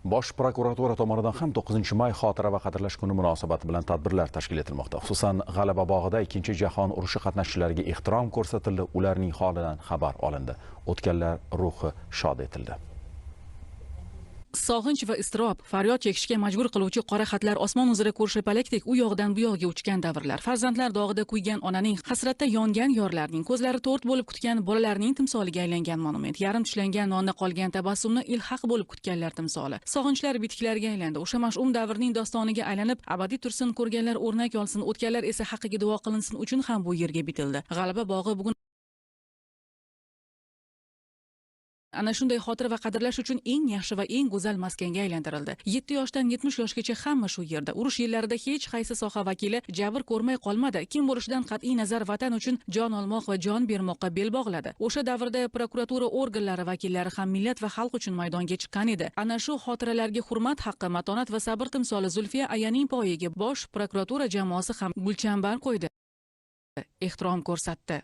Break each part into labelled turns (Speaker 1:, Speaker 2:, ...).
Speaker 1: Bosh prokuratura tomonidan ham 9-may xotira va qadrlash kuni munosabati bilan tadbirlar tashkil etilmoqda. Xususan, G'alaba bog'ida 2-jahon urushi qatnashchilariga ehtirom ko'rsatildi, ularning holidan xabar olindi. O'tganlar ruhi shod etildi.
Speaker 2: Sog'inch va iztirob, faryod chekishga majbur qiluvchi qora xatlar osmon uzra ko'rshapalakdek u yoqdan bu yoqqa uchgan davrlar. Farzandlar dog'ida kuygan onaning, hasratda yongan yorlarning, ko'zlari to'rt bo'lib kutgan bolalarning timsoliga aylangan monument. Yarim tishlangan nonda qolgan tabassumni ilhaq bo'lib kutganlar timsoli. Sog'inchlar bitiklarga aylandi. O'sha mash'um davrning dostoniga aylanib, abadiy tursin, ko'rganlar o'rnak olsin, o'tganlar esa haqqiga duo qilinsin uchun ham bu yerga bitildi. G'alaba bog'i bugun ana shunday xotira va qadrlash uchun eng yaxshi va eng go'zal maskanga aylantirildi. 7 yoshdan 70 yoshgacha hamma shu yerda. Urush yillarida hech qaysi soha vakili jabr ko'rmay qolmadi. Kim bo'lishidan qat'iy nazar vatan uchun jon olmoq va jon bermoqqa bel bog'ladi. O'sha davrda prokuratura organlari vakillari ham millat va xalq uchun maydonga chiqqan edi. Ana shu xotiralarga hurmat haqqi, matonat va sabr timsoli Zulfiya ayaning poyiga bosh prokuratura jamoasi ham gulchambar qo'ydi. Ehtirom ko'rsatdi.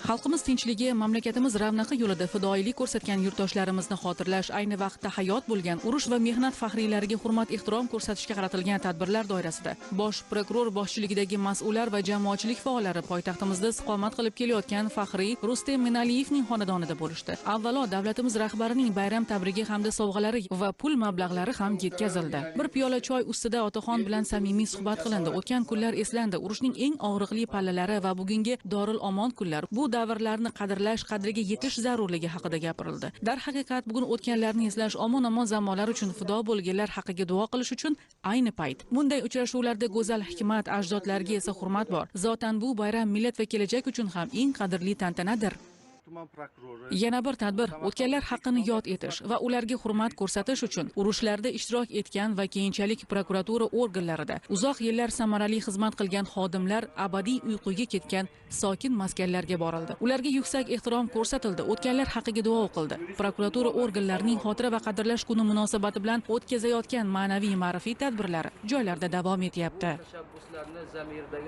Speaker 2: Xalqimiz tinchligi, mamlakatimiz ravnaqi yo'lida fidoyilik ko'rsatgan yurtdoshlarimizni xotirlash, ayni vaqtda hayot bo'lgan urush va mehnat faxriylariga hurmat ehtirom ko'rsatishga qaratilgan tadbirlar doirasida bosh prokuror boshchiligidagi mas'ullar va jamoatchilik faollari poytaxtimizda istiqomat qilib kelayotgan faxriy Rustem Minaliyevning xonadonida bo'lishdi. Avvalo davlatimiz rahbarining bayram tabrigi hamda sovg'alari va pul mablag'lari ham yetkazildi. Bir piyola choy ustida otaxon bilan samimiy suhbat qilindi. O'tgan kunlar eslandi. Urushning eng og'riqli pallalari va bugungi Dorul Omon kunlar. Bu davrlarni qadrlash, qadriga yetish zarurligi haqida gapirildi. Darhaqiqat bugun o'tganlarni eslash, omon-omon zamonlar uchun fido bo'lganlar haqqiga duo qilish uchun ayni payt. Bunday uchrashuvlarda go'zal hikmat, ajdodlarga esa hurmat bor. Zotan bu bayram millat va kelajak uchun ham eng qadrli tantanadir. Yana bir tadbir o'tganlar haqqini yod etish va ularga hurmat ko'rsatish uchun urushlarda ishtirok etgan va keyinchalik prokuratura organlarida uzoq yillar samarali xizmat qilgan xodimlar abadiy uyquga ketgan sokin maskanlarga borildi. Ularga yuksak ehtirom ko'rsatildi. O'tganlar haqqiga duo o'qildi. Prokuratura organlarining xotira va qadrlash kuni munosabati bilan o'tkazayotgan ma'naviy ma'rifiy tadbirlari joylarda davom etyapti.